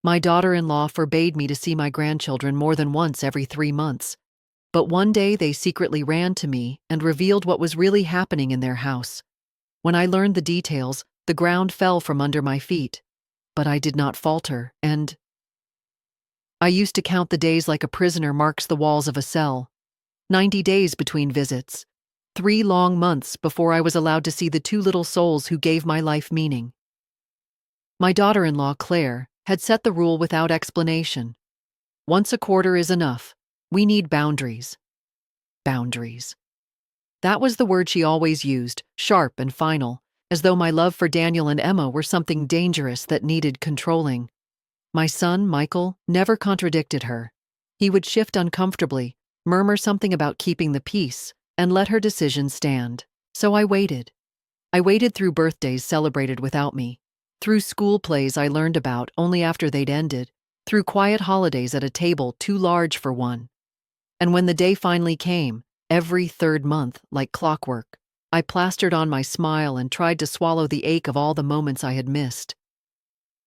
My daughter-in-law forbade me to see my grandchildren more than once every 3 months. But one day they secretly ran to me and revealed what was really happening in their house. When I learned the details, the ground fell from under my feet. But I did not falter, and I used to count the days like a prisoner marks the walls of a cell. 90 days between visits. 3 long months before I was allowed to see the 2 little souls who gave my life meaning. My daughter-in-law, Claire, had set the rule without explanation. Once a quarter is enough. We need boundaries. Boundaries. That was the word she always used, sharp and final, as though my love for Daniel and Emma were something dangerous that needed controlling. My son, Michael, never contradicted her. He would shift uncomfortably, murmur something about keeping the peace, and let her decision stand. So I waited. I waited through birthdays celebrated without me, through school plays I learned about only after they'd ended, through quiet holidays at a table too large for one. And when the day finally came, every 3rd month, like clockwork, I plastered on my smile and tried to swallow the ache of all the moments I had missed.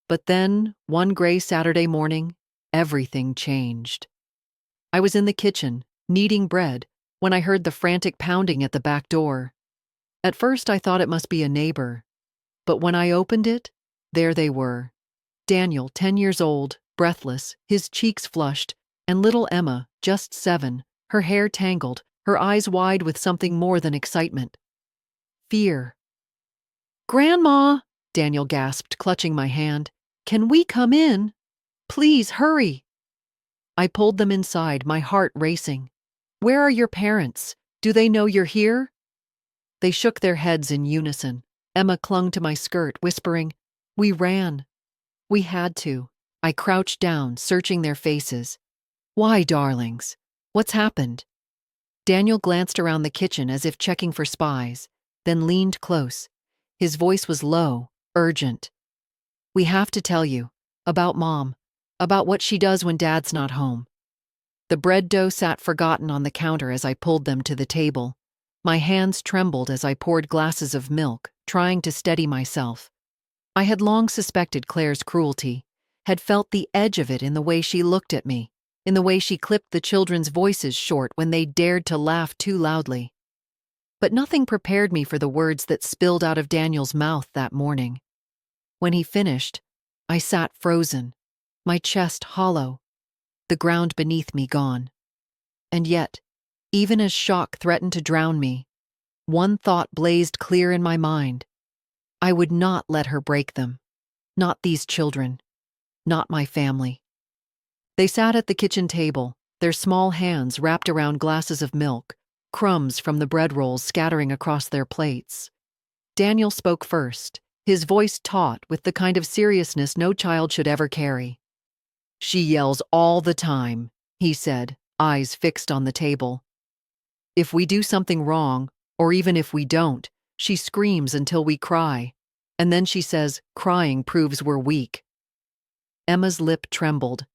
But then, one gray Saturday morning, everything changed. I was in the kitchen, kneading bread, when I heard the frantic pounding at the back door. At first I thought it must be a neighbor, but when I opened it, there they were. Daniel, 10 years old, breathless, his cheeks flushed, and little Emma, just 7, her hair tangled, her eyes wide with something more than excitement. Fear. "Grandma," Daniel gasped, clutching my hand. "Can we come in? Please, hurry." I pulled them inside, my heart racing. "Where are your parents? Do they know you're here?" They shook their heads in unison. Emma clung to my skirt, whispering, "We ran." We had to. I crouched down, searching their faces. "Why, darlings? What's happened?" Daniel glanced around the kitchen as if checking for spies, then leaned close. His voice was low, urgent. "We have to tell you. About Mom. About what she does when Dad's not home." The bread dough sat forgotten on the counter as I pulled them to the table. My hands trembled as I poured glasses of milk, trying to steady myself. I had long suspected Claire's cruelty, had felt the edge of it in the way she looked at me, in the way she clipped the children's voices short when they dared to laugh too loudly. But nothing prepared me for the words that spilled out of Daniel's mouth that morning. When he finished, I sat frozen, my chest hollow, the ground beneath me gone. And yet, even as shock threatened to drown me, one thought blazed clear in my mind. I would not let her break them. Not these children. Not my family. They sat at the kitchen table, their small hands wrapped around glasses of milk, crumbs from the bread rolls scattering across their plates. Daniel spoke first, his voice taut with the kind of seriousness no child should ever carry. "She yells all the time," he said, eyes fixed on the table. "If we do something wrong, or even if we don't, she screams until we cry. And then she says crying proves we're weak." Emma's lip trembled.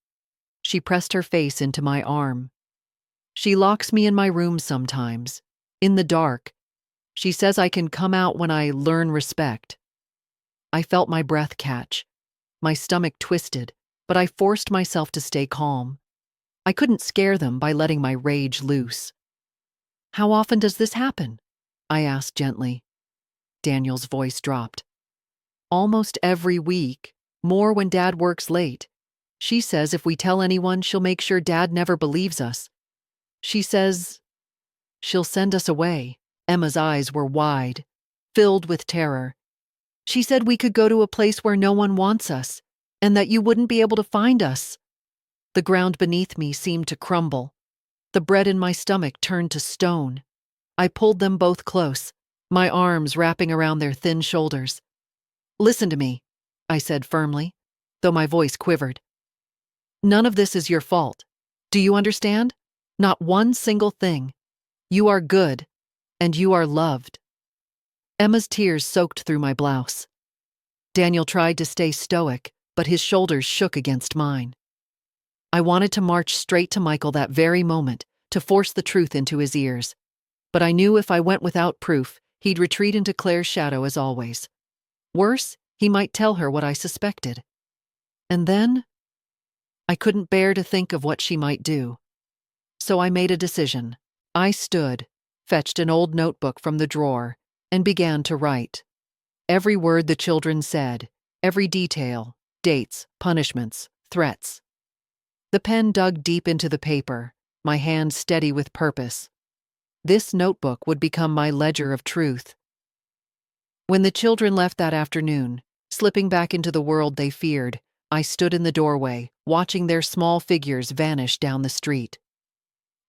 She pressed her face into my arm. "She locks me in my room sometimes, in the dark. She says I can come out when I learn respect." I felt my breath catch. My stomach twisted, but I forced myself to stay calm. I couldn't scare them by letting my rage loose. "How often does this happen?" I asked gently. Daniel's voice dropped. "Almost every week, more when Dad works late. She says if we tell anyone, she'll make sure Dad never believes us. She says she'll send us away." Emma's eyes were wide, filled with terror. "She said we could go to a place where no one wants us, and that you wouldn't be able to find us." The ground beneath me seemed to crumble. The bread in my stomach turned to stone. I pulled them both close, my arms wrapping around their thin shoulders. "Listen to me," I said firmly, though my voice quivered. "None of this is your fault. Do you understand? Not one single thing. You are good, and you are loved." Emma's tears soaked through my blouse. Daniel tried to stay stoic, but his shoulders shook against mine. I wanted to march straight to Michael that very moment, to force the truth into his ears. But I knew if I went without proof, he'd retreat into Claire's shadow as always. Worse, he might tell her what I suspected. And then, I couldn't bear to think of what she might do. So I made a decision. I stood, fetched an old notebook from the drawer, and began to write. Every word the children said, every detail, dates, punishments, threats. The pen dug deep into the paper, my hand steady with purpose. This notebook would become my ledger of truth. When the children left that afternoon, slipping back into the world they feared, I stood in the doorway, watching their small figures vanish down the street.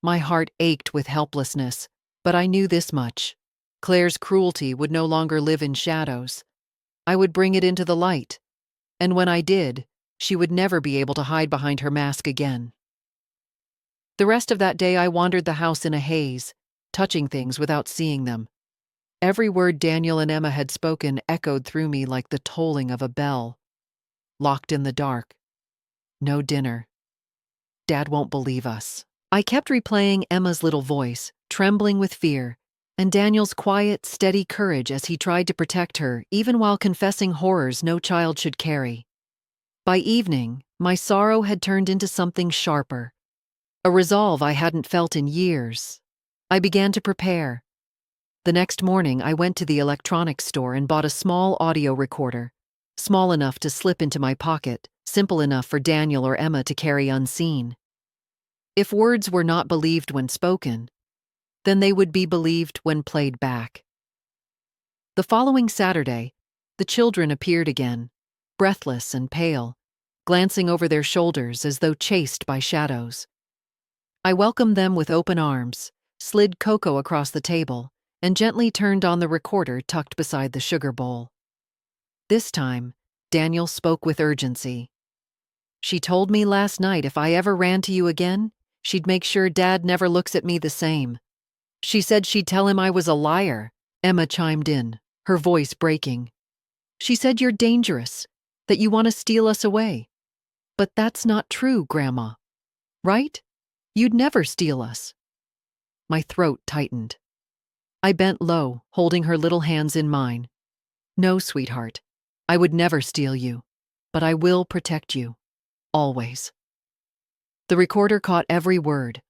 My heart ached with helplessness, but I knew this much. Claire's cruelty would no longer live in shadows. I would bring it into the light. And when I did, she would never be able to hide behind her mask again. The rest of that day I wandered the house in a haze, touching things without seeing them. Every word Daniel and Emma had spoken echoed through me like the tolling of a bell. Locked in the dark. No dinner. Dad won't believe us. I kept replaying Emma's little voice, trembling with fear, and Daniel's quiet, steady courage as he tried to protect her, even while confessing horrors no child should carry. By evening, my sorrow had turned into something sharper, a resolve I hadn't felt in years. I began to prepare. The next morning, I went to the electronics store and bought a small audio recorder, small enough to slip into my pocket, simple enough for Daniel or Emma to carry unseen. If words were not believed when spoken, then they would be believed when played back. The following Saturday, the children appeared again, breathless and pale, glancing over their shoulders as though chased by shadows. I welcomed them with open arms, slid cocoa across the table, and gently turned on the recorder tucked beside the sugar bowl. This time, Daniel spoke with urgency. She told me last night if I ever ran to you again, she'd make sure Dad never looks at me the same. She said she'd tell him I was a liar, Emma chimed in, her voice breaking. She said you're dangerous, that you want to steal us away. But that's not true, Grandma. Right? You'd never steal us. My throat tightened. I bent low, holding her little hands in mine. No, sweetheart, I would never steal you, but I will protect you. Always. The recorder caught every word.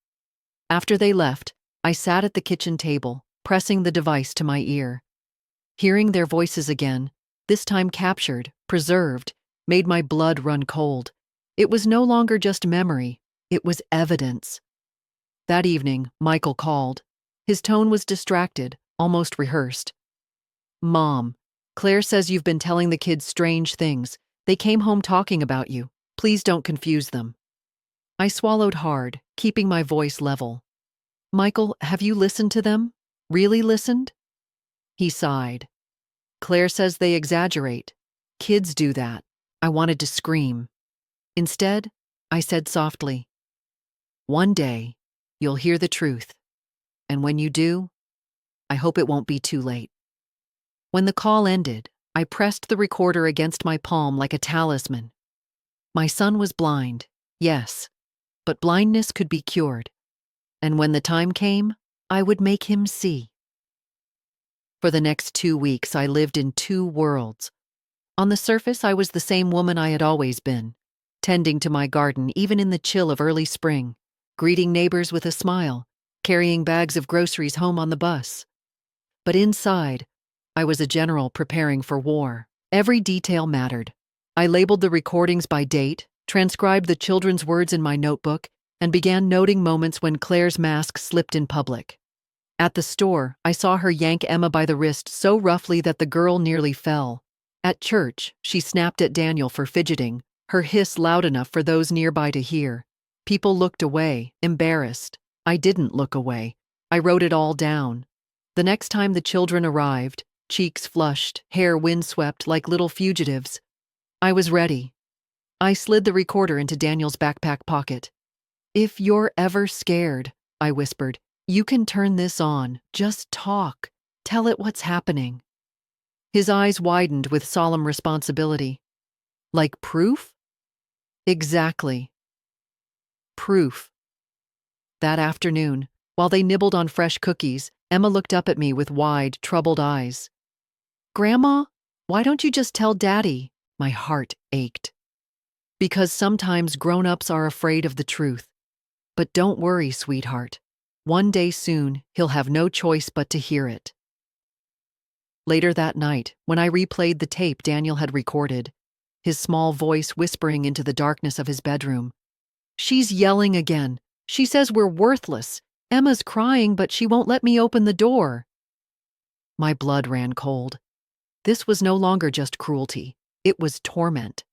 After they left, I sat at the kitchen table, pressing the device to my ear. Hearing their voices again, this time captured, preserved, made my blood run cold. It was no longer just memory, it was evidence. That evening, Michael called. His tone was distracted, almost rehearsed. Mom, Claire says you've been telling the kids strange things. They came home talking about you. Please don't confuse them. I swallowed hard, keeping my voice level. Michael, have you listened to them? Really listened? He sighed. Claire says they exaggerate. Kids do that. I wanted to scream. Instead, I said softly, one day, you'll hear the truth. And when you do, I hope it won't be too late. When the call ended, I pressed the recorder against my palm like a talisman. My son was blind, yes, but blindness could be cured. And when the time came, I would make him see. For the next 2 weeks, I lived in two worlds. On the surface, I was the same woman I had always been, tending to my garden even in the chill of early spring, greeting neighbors with a smile, carrying bags of groceries home on the bus. But inside, I was a general preparing for war. Every detail mattered. I labeled the recordings by date, transcribed the children's words in my notebook, and began noting moments when Claire's mask slipped in public. At the store, I saw her yank Emma by the wrist so roughly that the girl nearly fell. At church, she snapped at Daniel for fidgeting, her hiss loud enough for those nearby to hear. People looked away, embarrassed. I didn't look away. I wrote it all down. The next time the children arrived, cheeks flushed, hair windswept like little fugitives, I was ready. I slid the recorder into Daniel's backpack pocket. If you're ever scared, I whispered, you can turn this on. Just talk. Tell it what's happening. His eyes widened with solemn responsibility. Like proof? Exactly. Proof. That afternoon, while they nibbled on fresh cookies, Emma looked up at me with wide, troubled eyes. Grandma, why don't you just tell Daddy? My heart ached. Because sometimes grown-ups are afraid of the truth. But don't worry, sweetheart. One day soon, he'll have no choice but to hear it. Later that night, when I replayed the tape Daniel had recorded, his small voice whispering into the darkness of his bedroom. She's yelling again. She says we're worthless. Emma's crying, but she won't let me open the door. My blood ran cold. This was no longer just cruelty. It was torment.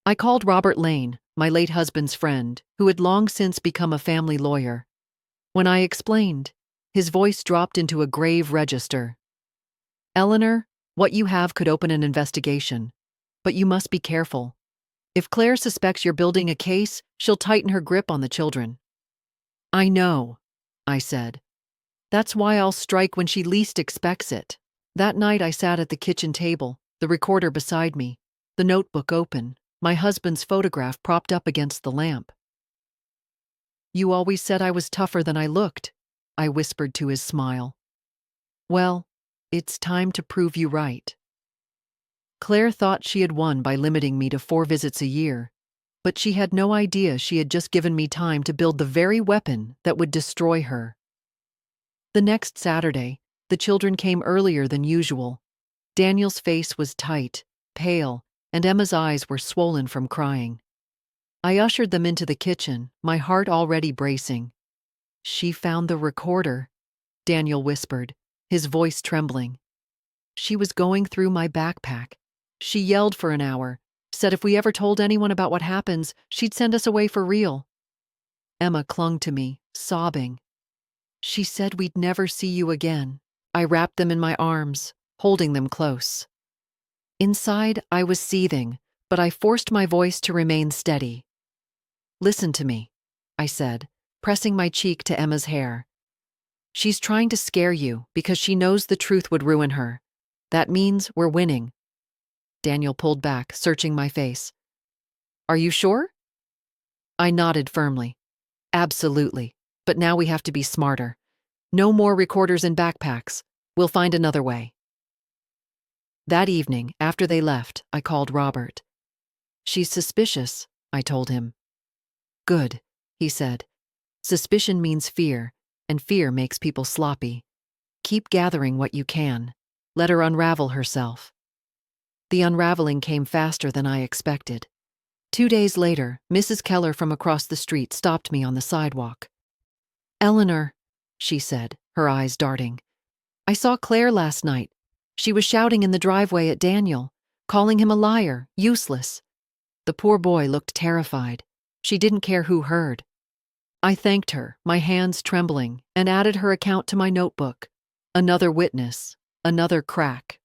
I called Robert Lane, my late husband's friend, who had long since become a family lawyer. When I explained, his voice dropped into a grave register. Eleanor, what you have could open an investigation, but you must be careful. If Claire suspects you're building a case, she'll tighten her grip on the children. I know, I said. That's why I'll strike when she least expects it. That night I sat at the kitchen table, the recorder beside me, the notebook open, my husband's photograph propped up against the lamp. You always said I was tougher than I looked, I whispered to his smile. Well, it's time to prove you right. Claire thought she had won by limiting me to 4 visits a year, but she had no idea she had just given me time to build the very weapon that would destroy her. The next Saturday, the children came earlier than usual. Daniel's face was tight, pale, and Emma's eyes were swollen from crying. I ushered them into the kitchen, my heart already bracing. She found the recorder, Daniel whispered, his voice trembling. She was going through my backpack. She yelled for an hour, said if we ever told anyone about what happens, she'd send us away for real. Emma clung to me, sobbing. She said we'd never see you again. I wrapped them in my arms, holding them close. Inside, I was seething, but I forced my voice to remain steady. Listen to me, I said, pressing my cheek to Emma's hair. She's trying to scare you because she knows the truth would ruin her. That means we're winning. Daniel pulled back, searching my face. Are you sure? I nodded firmly. Absolutely, but now we have to be smarter. No more recorders in backpacks. We'll find another way. That evening, after they left, I called Robert. She's suspicious, I told him. Good, he said. Suspicion means fear, and fear makes people sloppy. Keep gathering what you can. Let her unravel herself. The unraveling came faster than I expected. 2 days later, Mrs. Keller from across the street stopped me on the sidewalk. Eleanor, she said, her eyes darting. I saw Claire last night. She was shouting in the driveway at Daniel, calling him a liar, useless. The poor boy looked terrified. She didn't care who heard. I thanked her, my hands trembling, and added her account to my notebook. Another witness, another crack.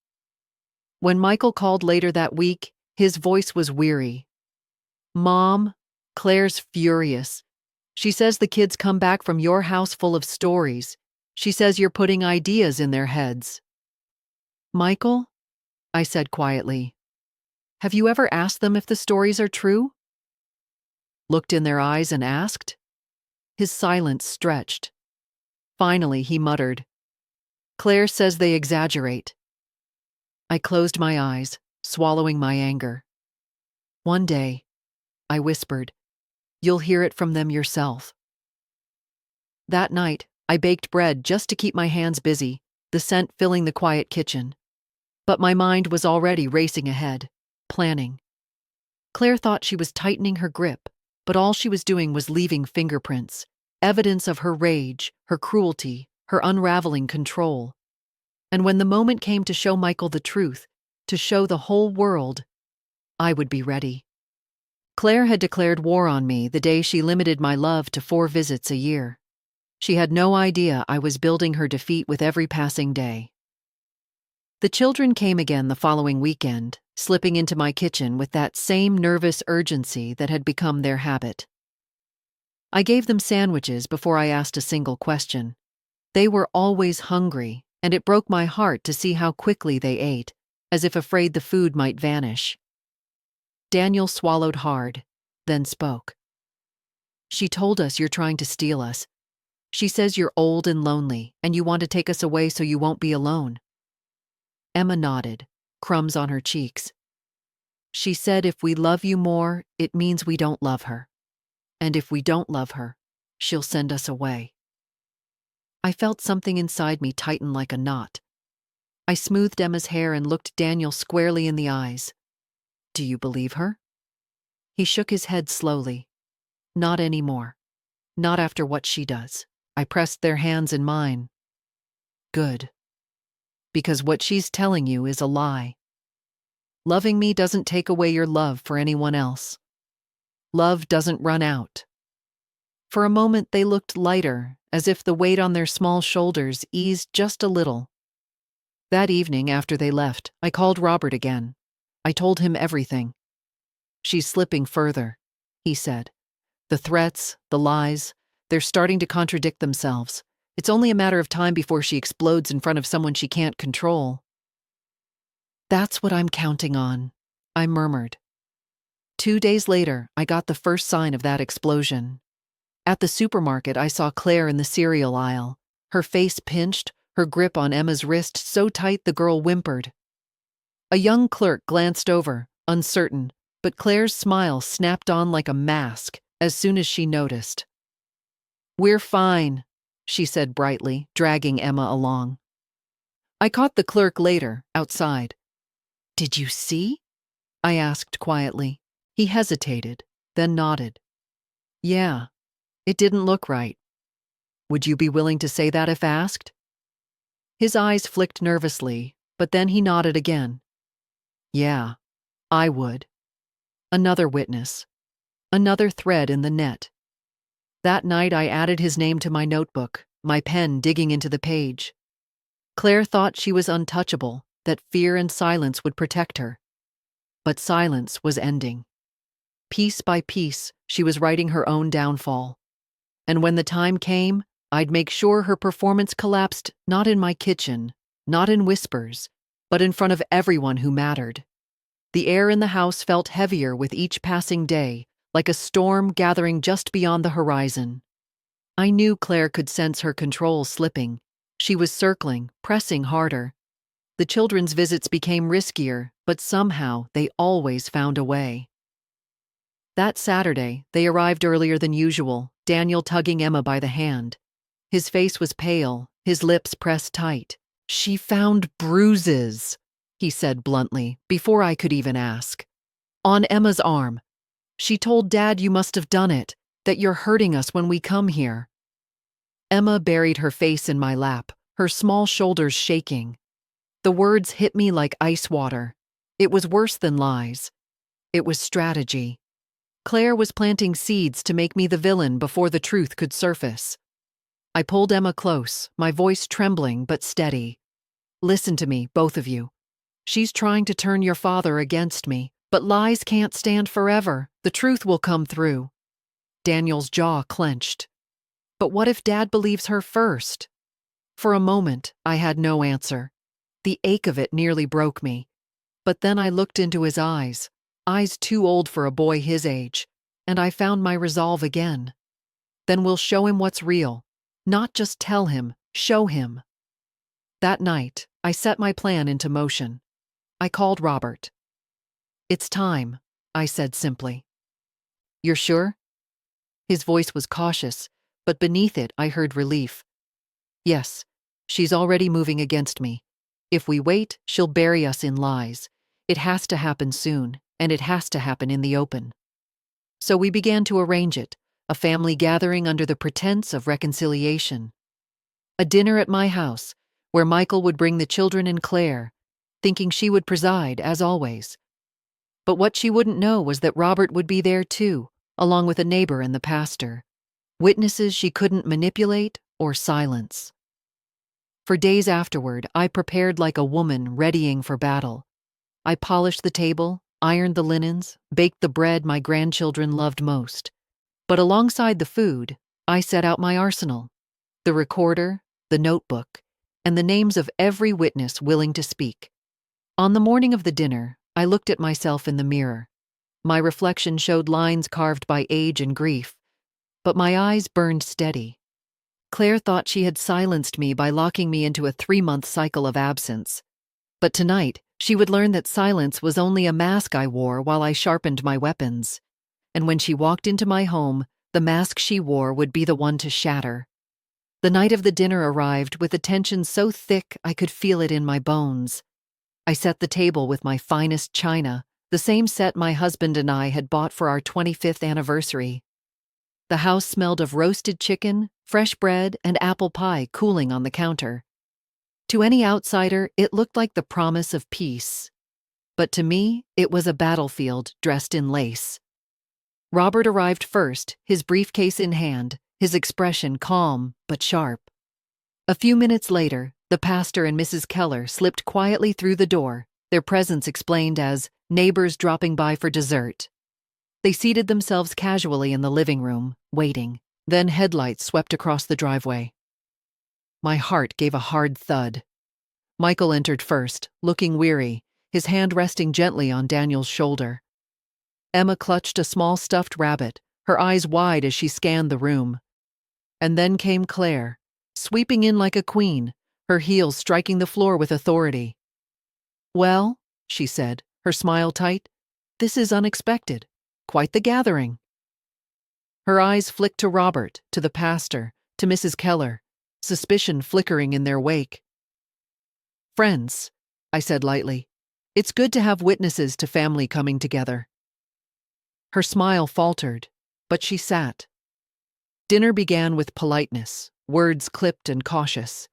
When Michael called later that week, his voice was weary. Mom, Claire's furious. She says the kids come back from your house full of stories. She says you're putting ideas in their heads. Michael, I said quietly, have you ever asked them if the stories are true? Looked in their eyes and asked? His silence stretched. Finally, he muttered, Claire says they exaggerate. I closed my eyes, swallowing my anger. One day, I whispered, you'll hear it from them yourself. That night, I baked bread just to keep my hands busy, the scent filling the quiet kitchen. But my mind was already racing ahead, planning. Claire thought she was tightening her grip, but all she was doing was leaving fingerprints, evidence of her rage, her cruelty, her unraveling control. And when the moment came to show Michael the truth, to show the whole world, I would be ready. Claire had declared war on me the day she limited my love to 4 visits a year. She had no idea I was building her defeat with every passing day. The children came again the following weekend, slipping into my kitchen with that same nervous urgency that had become their habit. I gave them sandwiches before I asked a single question. They were always hungry, and it broke my heart to see how quickly they ate, as if afraid the food might vanish. Daniel swallowed hard, then spoke. She told us you're trying to steal us. She says you're old and lonely, and you want to take us away so you won't be alone. Emma nodded, crumbs on her cheeks. She said if we love you more, it means we don't love her. And if we don't love her, she'll send us away. I felt something inside me tighten like a knot. I smoothed Emma's hair and looked Daniel squarely in the eyes. Do you believe her? He shook his head slowly. Not anymore. Not after what she does. I pressed their hands in mine. Good. Because what she's telling you is a lie. Loving me doesn't take away your love for anyone else. Love doesn't run out. For a moment they looked lighter, as if the weight on their small shoulders eased just a little. That evening after they left, I called Robert again. I told him everything. She's slipping further, he said. The threats, the lies, they're starting to contradict themselves. It's only a matter of time before she explodes in front of someone she can't control. That's what I'm counting on, I murmured. 2 days later, I got the first sign of that explosion. At the supermarket, I saw Claire in the cereal aisle. Her face pinched, her grip on Emma's wrist so tight the girl whimpered. A young clerk glanced over, uncertain, but Claire's smile snapped on like a mask as soon as she noticed. We're fine, she said brightly, dragging Emma along. I caught the clerk later, outside. Did you see? I asked quietly. He hesitated, then nodded. Yeah, it didn't look right. Would you be willing to say that if asked? His eyes flicked nervously, but then he nodded again. Yeah, I would. Another witness. Another thread in the net. That night I added his name to my notebook, my pen digging into the page. Claire thought she was untouchable, that fear and silence would protect her. But silence was ending. Piece by piece, she was writing her own downfall. And when the time came, I'd make sure her performance collapsed not in my kitchen, not in whispers, but in front of everyone who mattered. The air in the house felt heavier with each passing day, like a storm gathering just beyond the horizon. I knew Claire could sense her control slipping. She was circling, pressing harder. The children's visits became riskier, but somehow they always found a way. That Saturday, they arrived earlier than usual, Daniel tugging Emma by the hand. His face was pale, his lips pressed tight. She found bruises, he said bluntly, before I could even ask. On Emma's arm. She told Dad you must have done it, that you're hurting us when we come here. Emma buried her face in my lap, her small shoulders shaking. The words hit me like ice water. It was worse than lies. It was strategy. Claire was planting seeds to make me the villain before the truth could surface. I pulled Emma close, my voice trembling but steady. Listen to me, both of you. She's trying to turn your father against me, but lies can't stand forever. The truth will come through. Daniel's jaw clenched. But what if Dad believes her first? For a moment, I had no answer. The ache of it nearly broke me. But then I looked into his eyes too old for a boy his age, and I found my resolve again. Then we'll show him what's real. Not just tell him, show him. That night, I set my plan into motion. I called Robert. It's time, I said simply. You're sure? His voice was cautious, but beneath it I heard relief. Yes, she's already moving against me. If we wait, she'll bury us in lies. It has to happen soon, and it has to happen in the open. So we began to arrange it, a family gathering under the pretense of reconciliation. A dinner at my house, where Michael would bring the children and Claire, thinking she would preside, as always. But what she wouldn't know was that Robert would be there too, along with a neighbor and the pastor. Witnesses she couldn't manipulate or silence. For days afterward, I prepared like a woman readying for battle. I polished the table, ironed the linens, baked the bread my grandchildren loved most. But alongside the food, I set out my arsenal. The recorder, the notebook, and the names of every witness willing to speak. On the morning of the dinner, I looked at myself in the mirror. My reflection showed lines carved by age and grief, but my eyes burned steady. Claire thought she had silenced me by locking me into a 3-month cycle of absence. But tonight, She would learn that silence was only a mask I wore while I sharpened my weapons. And when she walked into my home, the mask she wore would be the one to shatter. The night of the dinner arrived with a tension so thick I could feel it in my bones. I set the table with my finest china, the same set my husband and I had bought for our 25th anniversary. The house smelled of roasted chicken, fresh bread, and apple pie cooling on the counter. To any outsider, it looked like the promise of peace. But to me, it was a battlefield dressed in lace. Robert arrived first, his briefcase in hand, his expression calm but sharp. A few minutes later, the pastor and Mrs. Keller slipped quietly through the door, their presence explained as neighbors dropping by for dessert. They seated themselves casually in the living room, waiting. Then headlights swept across the driveway. My heart gave a hard thud. Michael entered first, looking weary, his hand resting gently on Daniel's shoulder. Emma clutched a small stuffed rabbit, her eyes wide as she scanned the room. And then came Claire, sweeping in like a queen, her heels striking the floor with authority. "Well," she said, her smile tight, "this is unexpected. Quite the gathering." Her eyes flicked to Robert, to the pastor, to Mrs. Keller, suspicion flickering in their wake. "Friends," I said lightly. "It's good to have witnesses to family coming together." Her smile faltered, but she sat. Dinner began with politeness, words clipped and cautious.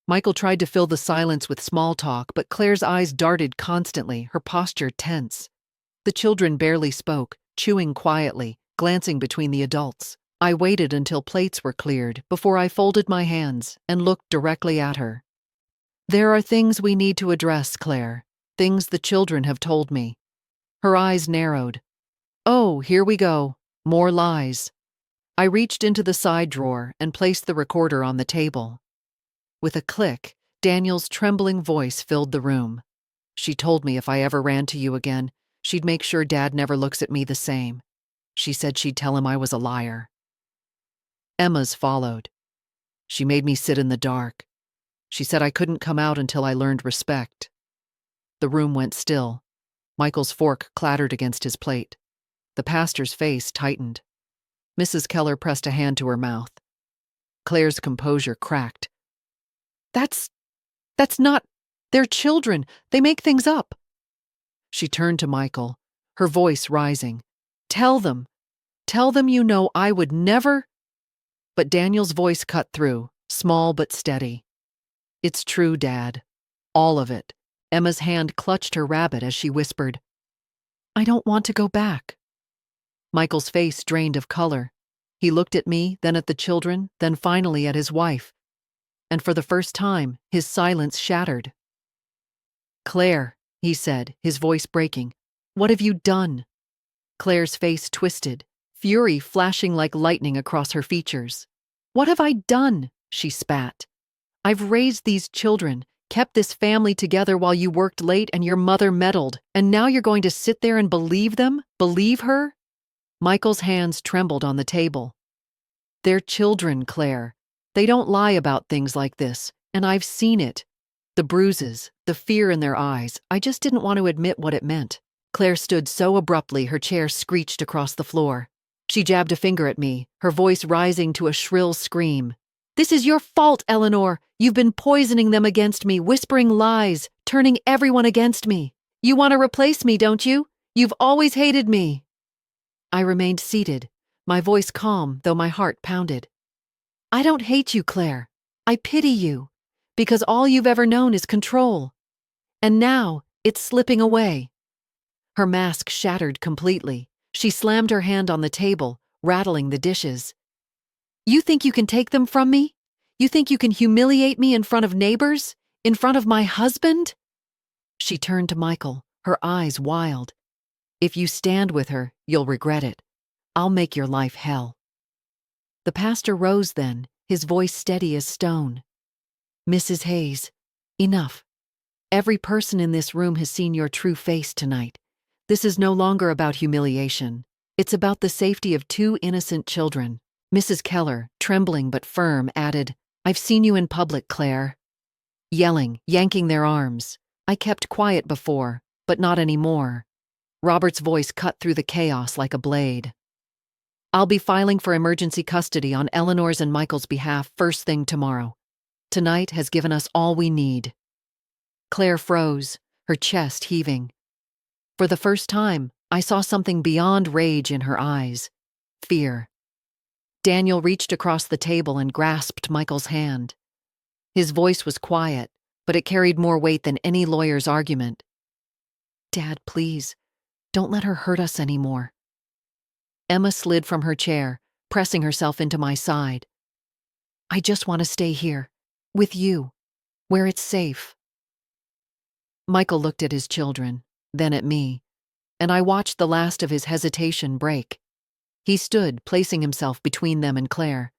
Michael tried to fill the silence with small talk, but Claire's eyes darted constantly, her posture tense. The children barely spoke, chewing quietly, glancing between the adults. I waited until plates were cleared before I folded my hands and looked directly at her. "There are things we need to address, Claire, things the children have told me." Her eyes narrowed. "Oh, here we go. More lies." I reached into the side drawer and placed the recorder on the table. With a click, Daniel's trembling voice filled the room. "She told me if I ever ran to you again, she'd make sure Dad never looks at me the same. She said she'd tell him I was a liar." Emma's followed. "She made me sit in the dark. She said I couldn't come out until I learned respect." The room went still. Michael's fork clattered against his plate. The pastor's face tightened. Mrs. Keller pressed a hand to her mouth. Claire's composure cracked. That's not... They're children. They make things up." She turned to Michael, her voice rising. Tell them you know I would never..." But Daniel's voice cut through, small but steady. "It's true, Dad. All of it." Emma's hand clutched her rabbit as she whispered, "I don't want to go back." Michael's face drained of color. He looked at me, then at the children, then finally at his wife. And for the first time, his silence shattered. "Claire," he said, his voice breaking, "what have you done?" Claire's face twisted, fury flashing like lightning across her features. "What have I done?" she spat. "I've raised these children, kept this family together while you worked late and your mother meddled, and now you're going to sit there and believe them? Believe her?" Michael's hands trembled on the table. "They're children, Claire. They don't lie about things like this, and I've seen it. The bruises, the fear in their eyes, I just didn't want to admit what it meant." Claire stood so abruptly her chair screeched across the floor. She jabbed a finger at me, her voice rising to a shrill scream. "This is your fault, Eleanor. You've been poisoning them against me, whispering lies, turning everyone against me. You want to replace me, don't you? You've always hated me." I remained seated, my voice calm though my heart pounded. "I don't hate you, Claire. I pity you, because all you've ever known is control. And now, it's slipping away." Her mask shattered completely. She slammed her hand on the table, rattling the dishes. "You think you can take them from me? You think you can humiliate me in front of neighbors? In front of my husband?" She turned to Michael, her eyes wild. "If you stand with her, you'll regret it. I'll make your life hell." The pastor rose then, his voice steady as stone. "Mrs. Hayes, enough. Every person in this room has seen your true face tonight. This is no longer about humiliation. It's about the safety of two innocent children." Mrs. Keller, trembling but firm, added, "I've seen you in public, Claire." Yelling, yanking their arms. I kept quiet before, but not anymore. Robert's voice cut through the chaos like a blade. I'll be filing for emergency custody on Eleanor's and Michael's behalf first thing tomorrow. Tonight has given us all we need. Claire froze, her chest heaving. For the first time, I saw something beyond rage in her eyes. Fear. Daniel reached across the table and grasped Michael's hand. His voice was quiet, but it carried more weight than any lawyer's argument. Dad, please, don't let her hurt us anymore. Emma slid from her chair, pressing herself into my side. I just want to stay here, with you, where it's safe. Michael looked at his children, then at me, and I watched the last of his hesitation break. He stood, placing himself between them and Claire.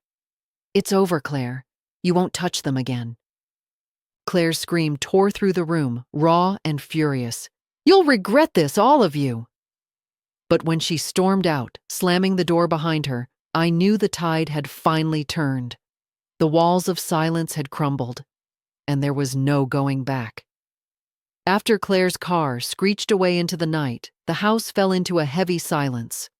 It's over, Claire. You won't touch them again. Claire's scream tore through the room, raw and furious. You'll regret this, all of you. But when she stormed out, slamming the door behind her, I knew the tide had finally turned. The walls of silence had crumbled, and there was no going back. After Claire's car screeched away into the night, the house fell into a heavy silence.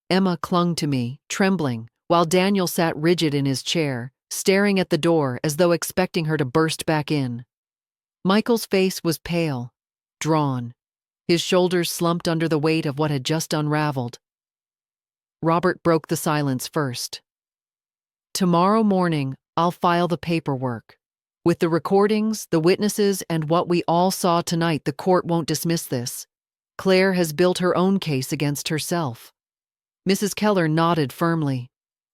Emma clung to me, trembling, while Daniel sat rigid in his chair, staring at the door as though expecting her to burst back in. Michael's face was pale, drawn. His shoulders slumped under the weight of what had just unraveled. Robert broke the silence first. Tomorrow morning, I'll file the paperwork. With the recordings, the witnesses, and what we all saw tonight, the court won't dismiss this. Claire has built her own case against herself. Mrs. Keller nodded firmly.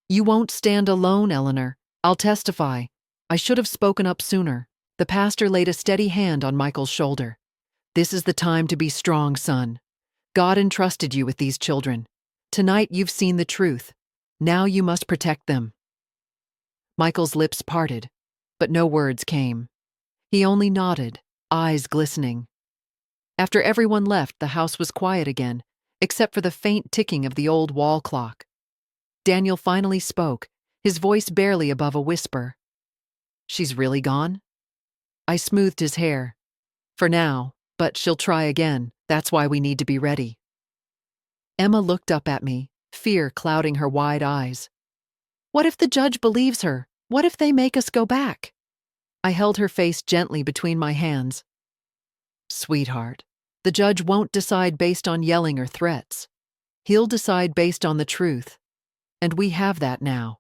You won't stand alone, Eleanor. I'll testify. I should have spoken up sooner. The pastor laid a steady hand on Michael's shoulder. This is the time to be strong, son. God entrusted you with these children. Tonight you've seen the truth. Now you must protect them. Michael's lips parted, but no words came. He only nodded, eyes glistening. After everyone left, the house was quiet again, except for the faint ticking of the old wall clock. Daniel finally spoke, his voice barely above a whisper. She's really gone? I smoothed his hair. For now, but she'll try again. That's why we need to be ready. Emma looked up at me, fear clouding her wide eyes. What if the judge believes her? What if they make us go back? I held her face gently between my hands. Sweetheart, the judge won't decide based on yelling or threats. He'll decide based on the truth. And we have that now.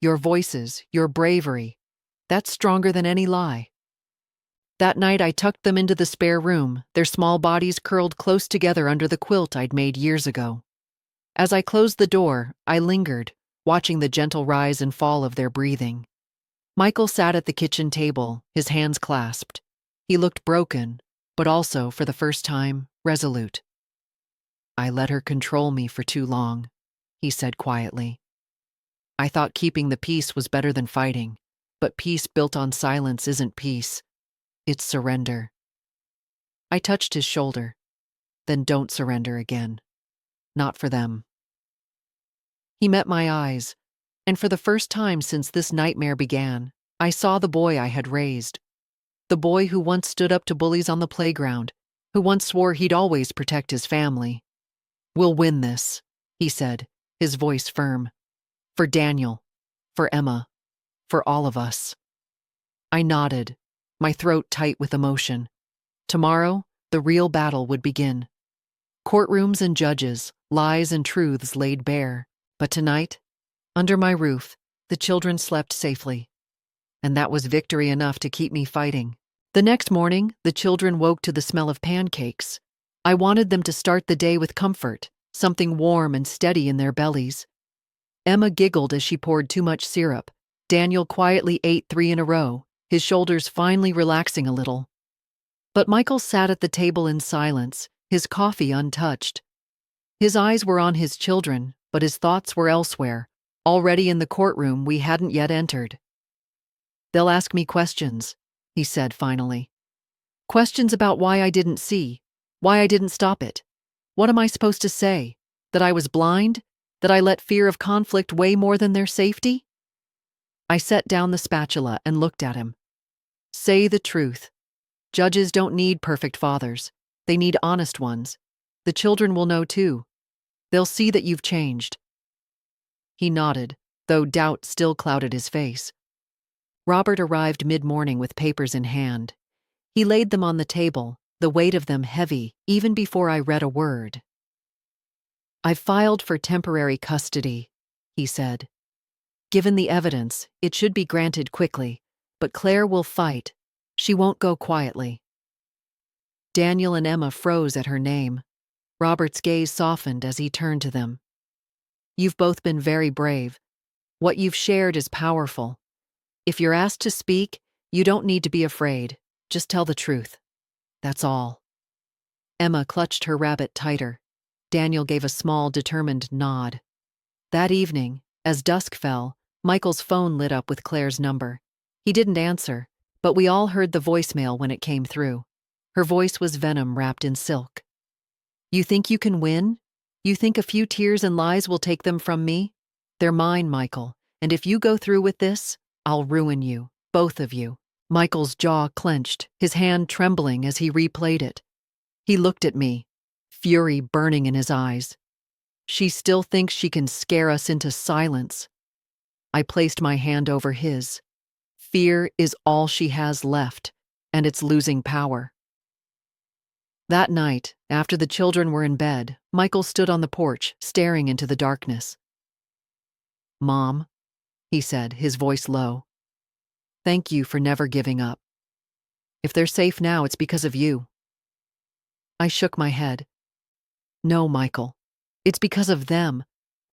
Your voices, your bravery, that's stronger than any lie. That night I tucked them into the spare room, their small bodies curled close together under the quilt I'd made years ago. As I closed the door, I lingered, watching the gentle rise and fall of their breathing. Michael sat at the kitchen table, his hands clasped. He looked broken, but also, for the first time, resolute. I let her control me for too long, he said quietly. I thought keeping the peace was better than fighting, but peace built on silence isn't peace. It's surrender. I touched his shoulder. Then don't surrender again. Not for them. He met my eyes, and for the first time since this nightmare began, I saw the boy I had raised. The boy who once stood up to bullies on the playground, who once swore he'd always protect his family. We'll win this, he said, his voice firm. For Daniel, for Emma, for all of us. I nodded, my throat tight with emotion. Tomorrow, the real battle would begin. Courtrooms and judges, lies and truths laid bare. But tonight, under my roof, the children slept safely. And that was victory enough to keep me fighting. The next morning, the children woke to the smell of pancakes. I wanted them to start the day with comfort, something warm and steady in their bellies. Emma giggled as she poured too much syrup. Daniel quietly ate 3 in a row, his shoulders finally relaxing a little. But Michael sat at the table in silence, his coffee untouched. His eyes were on his children, but his thoughts were elsewhere, already in the courtroom we hadn't yet entered. They'll ask me questions, he said finally. Questions about why I didn't see, why I didn't stop it. What am I supposed to say? That I was blind? That I let fear of conflict weigh more than their safety? I set down the spatula and looked at him. Say the truth. Judges don't need perfect fathers. They need honest ones. The children will know too. They'll see that you've changed." He nodded, though doubt still clouded his face. Robert arrived mid-morning with papers in hand. He laid them on the table, the weight of them heavy, even before I read a word. "I've filed for temporary custody," he said. "Given the evidence, it should be granted quickly, but Claire will fight. She won't go quietly." Daniel and Emma froze at her name. Robert's gaze softened as he turned to them. "You've both been very brave. What you've shared is powerful. If you're asked to speak, you don't need to be afraid. Just tell the truth. That's all." Emma clutched her rabbit tighter. Daniel gave a small, determined nod. That evening, as dusk fell, Michael's phone lit up with Claire's number. He didn't answer, but we all heard the voicemail when it came through. Her voice was venom wrapped in silk. "You think you can win? You think a few tears and lies will take them from me? They're mine, Michael, and if you go through with this, I'll ruin you, both of you." Michael's jaw clenched, his hand trembling as he replayed it. He looked at me, fury burning in his eyes. "She still thinks she can scare us into silence." I placed my hand over his. Fear is all she has left, and it's losing power. That night, after the children were in bed, Michael stood on the porch, staring into the darkness. "Mom," he said, his voice low, "thank you for never giving up. If they're safe now, it's because of you." I shook my head. "No, Michael. It's because of them.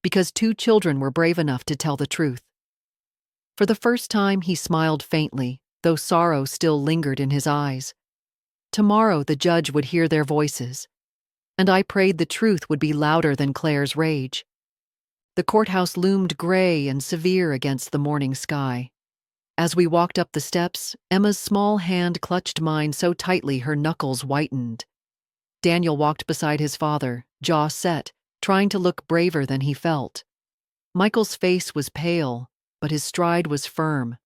Because 2 children were brave enough to tell the truth." For the first time, he smiled faintly, though sorrow still lingered in his eyes. Tomorrow the judge would hear their voices, and I prayed the truth would be louder than Claire's rage. The courthouse loomed gray and severe against the morning sky. As we walked up the steps, Emma's small hand clutched mine so tightly her knuckles whitened. Daniel walked beside his father, jaw set, trying to look braver than he felt. Michael's face was pale, but his stride was firm.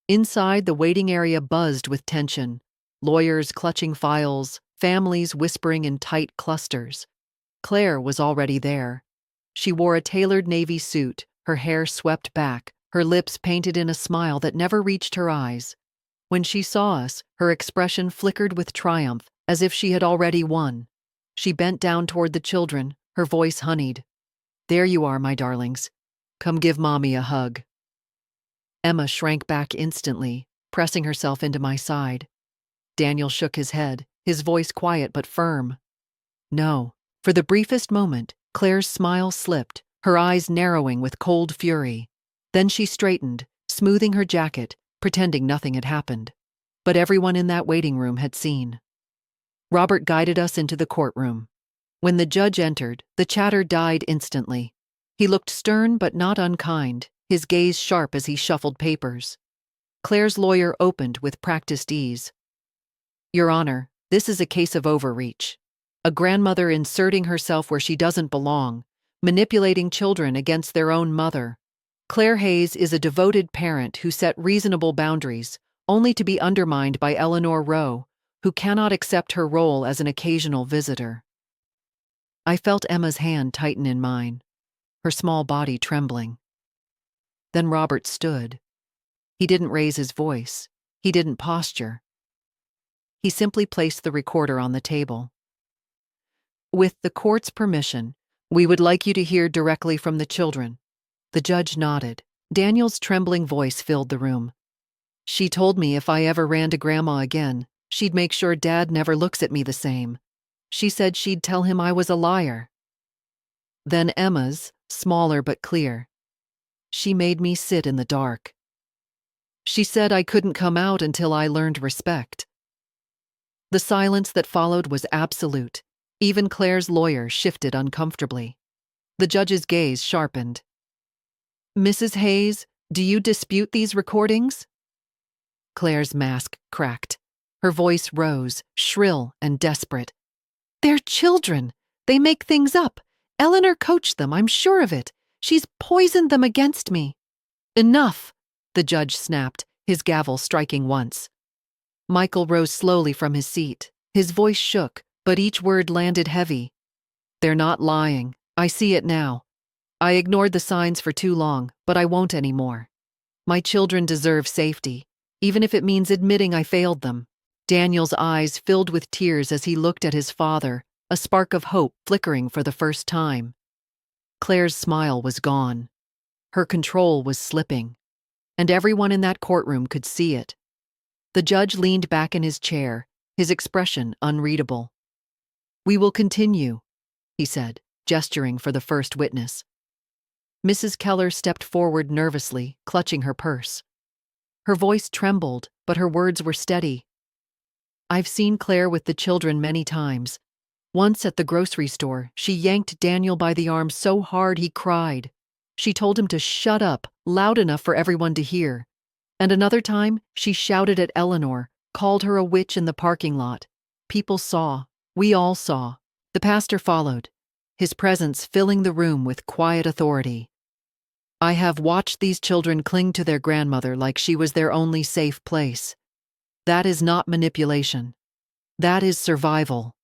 Inside, the waiting area buzzed with tension. Lawyers clutching files, families whispering in tight clusters. Claire was already there. She wore a tailored navy suit, her hair swept back, her lips painted in a smile that never reached her eyes. When she saw us, her expression flickered with triumph, as if she had already won. She bent down toward the children, her voice honeyed. "There you are, my darlings. Come give Mommy a hug." Emma shrank back instantly, pressing herself into my side. Daniel shook his head, his voice quiet but firm. "No." For the briefest moment, Claire's smile slipped, her eyes narrowing with cold fury. Then she straightened, smoothing her jacket, pretending nothing had happened. But everyone in that waiting room had seen. Robert guided us into the courtroom. When the judge entered, the chatter died instantly. He looked stern but not unkind, his gaze sharp as he shuffled papers. Claire's lawyer opened with practiced ease. "Your Honor, this is a case of overreach. A grandmother inserting herself where she doesn't belong, manipulating children against their own mother. Claire Hayes is a devoted parent who set reasonable boundaries, only to be undermined by Eleanor Rowe, who cannot accept her role as an occasional visitor." I felt Emma's hand tighten in mine, her small body trembling. Then Robert stood. He didn't raise his voice. He didn't posture. He simply placed the recorder on the table. "With the court's permission, we would like you to hear directly from the children." The judge nodded. Daniel's trembling voice filled the room. "She told me if I ever ran to Grandma again, she'd make sure Dad never looks at me the same. She said she'd tell him I was a liar." Then Emma's, smaller but clear. "She made me sit in the dark. She said I couldn't come out until I learned respect." The silence that followed was absolute. Even Claire's lawyer shifted uncomfortably. The judge's gaze sharpened. "Mrs. Hayes, do you dispute these recordings?" Claire's mask cracked. Her voice rose, shrill and desperate. "They're children. They make things up. Eleanor coached them, I'm sure of it. She's poisoned them against me." "Enough," the judge snapped, his gavel striking once. Michael rose slowly from his seat. His voice shook, but each word landed heavy. They're not lying. I see it now. I ignored the signs for too long, but I won't anymore. My children deserve safety, even if it means admitting I failed them. Daniel's eyes filled with tears as he looked at his father, a spark of hope flickering for the first time. Claire's smile was gone. Her control was slipping, and everyone in that courtroom could see it. The judge leaned back in his chair, his expression unreadable. "We will continue," he said, gesturing for the first witness. Mrs. Keller stepped forward nervously, clutching her purse. Her voice trembled, but her words were steady. "I've seen Claire with the children many times. Once at the grocery store, she yanked Daniel by the arm so hard he cried. She told him to shut up, loud enough for everyone to hear. And another time, she shouted at Eleanor, called her a witch in the parking lot. People saw. We all saw. The pastor followed, his presence filling the room with quiet authority. I have watched these children cling to their grandmother like she was their only safe place. That is not manipulation. That is survival.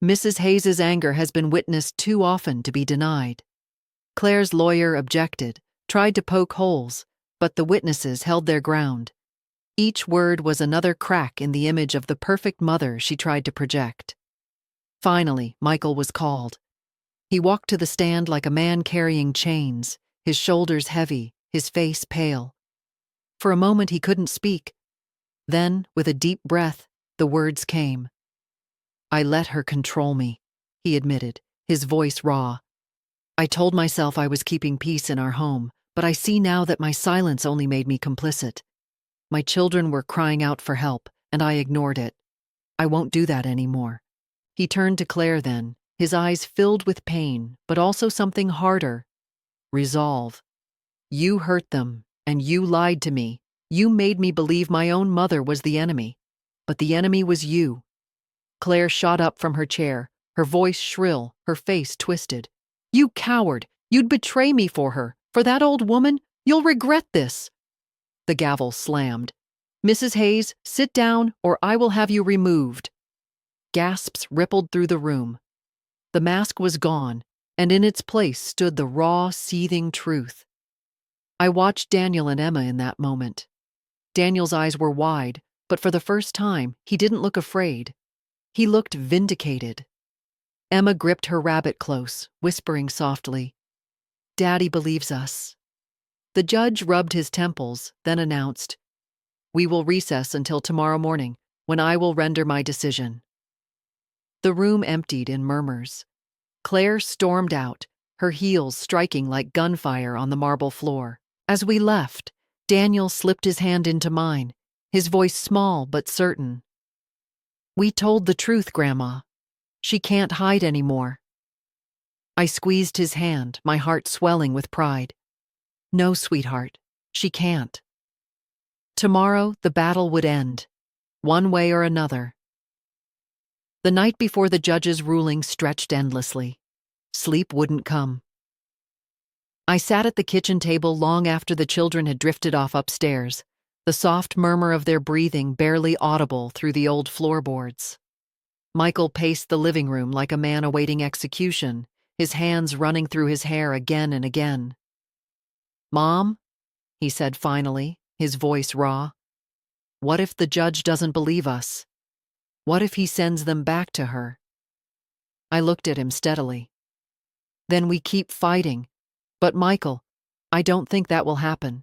Mrs. Hayes's anger has been witnessed too often to be denied." Claire's lawyer objected, tried to poke holes, but the witnesses held their ground. Each word was another crack in the image of the perfect mother she tried to project. Finally, Michael was called. He walked to the stand like a man carrying chains, his shoulders heavy, his face pale. For a moment he couldn't speak. Then, with a deep breath, the words came. "I let her control me," he admitted, his voice raw. "I told myself I was keeping peace in our home, but I see now that my silence only made me complicit. My children were crying out for help, and I ignored it. I won't do that anymore." He turned to Claire then, his eyes filled with pain, but also something harder. "Resolve. You hurt them, and you lied to me. You made me believe my own mother was the enemy. But the enemy was you." Claire shot up from her chair, her voice shrill, her face twisted. "You coward! You'd betray me for her. For that old woman? You'll regret this." The gavel slammed. "Mrs. Hayes, sit down, or I will have you removed." Gasps rippled through the room. The mask was gone, and in its place stood the raw, seething truth. I watched Daniel and Emma in that moment. Daniel's eyes were wide, but for the first time, he didn't look afraid. He looked vindicated. Emma gripped her rabbit close, whispering softly, "Daddy believes us." The judge rubbed his temples, then announced, "We will recess until tomorrow morning, when I will render my decision." The room emptied in murmurs. Claire stormed out, her heels striking like gunfire on the marble floor. As we left, Daniel slipped his hand into mine, his voice small but certain. "We told the truth, Grandma. She can't hide anymore." I squeezed his hand, my heart swelling with pride. "No, sweetheart, she can't." Tomorrow, the battle would end, one way or another. The night before the judge's ruling stretched endlessly. Sleep wouldn't come. I sat at the kitchen table long after the children had drifted off upstairs, the soft murmur of their breathing barely audible through the old floorboards. Michael paced the living room like a man awaiting execution, his hands running through his hair again and again. "Mom," he said finally, his voice raw, "what if the judge doesn't believe us? What if he sends them back to her?" I looked at him steadily. "Then we keep fighting. But Michael, I don't think that will happen.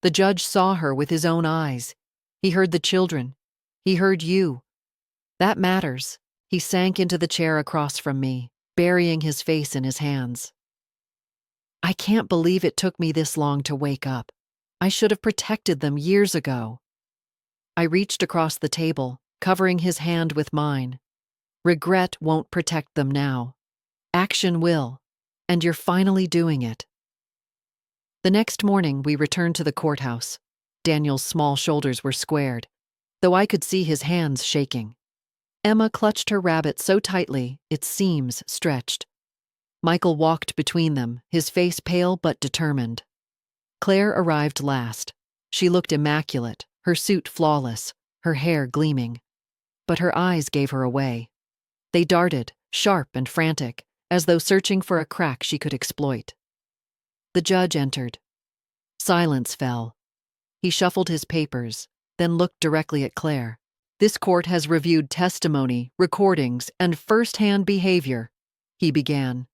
The judge saw her with his own eyes. He heard the children. He heard you. That matters." He sank into the chair across from me, burying his face in his hands. "I can't believe it took me this long to wake up. I should have protected them years ago." I reached across the table, covering his hand with mine. "Regret won't protect them now. Action will, and you're finally doing it." The next morning, we returned to the courthouse. Daniel's small shoulders were squared, though I could see his hands shaking. Emma clutched her rabbit so tightly, its seams stretched. Michael walked between them, his face pale but determined. Claire arrived last. She looked immaculate, her suit flawless, her hair gleaming. But her eyes gave her away. They darted, sharp and frantic, as though searching for a crack she could exploit. The judge entered. Silence fell. He shuffled his papers, then looked directly at Claire. "This court has reviewed testimony, recordings, and first-hand behavior," he began.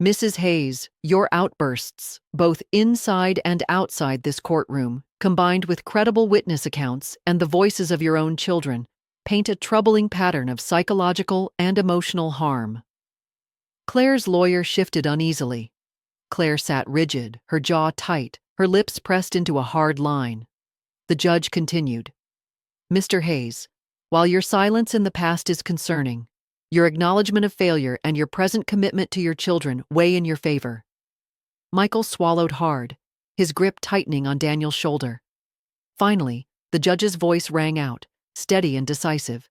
"Mrs. Hayes, your outbursts, both inside and outside this courtroom, combined with credible witness accounts and the voices of your own children, paint a troubling pattern of psychological and emotional harm." Claire's lawyer shifted uneasily. Claire sat rigid, her jaw tight, her lips pressed into a hard line. The judge continued. "Mr. Hayes, while your silence in the past is concerning, your acknowledgement of failure and your present commitment to your children weigh in your favor." Michael swallowed hard, his grip tightening on Daniel's shoulder. Finally, the judge's voice rang out, steady and decisive.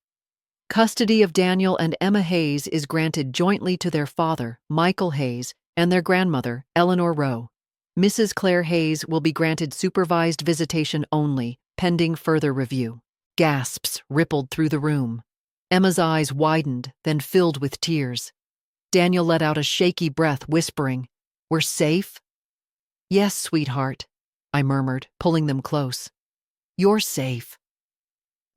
"Custody of Daniel and Emma Hayes is granted jointly to their father, Michael Hayes, and their grandmother, Eleanor Rowe. Mrs. Claire Hayes will be granted supervised visitation only, pending further review." Gasps rippled through the room. Emma's eyes widened, then filled with tears. Daniel let out a shaky breath, whispering, "We're safe?" "Yes, sweetheart," I murmured, pulling them close. "You're safe."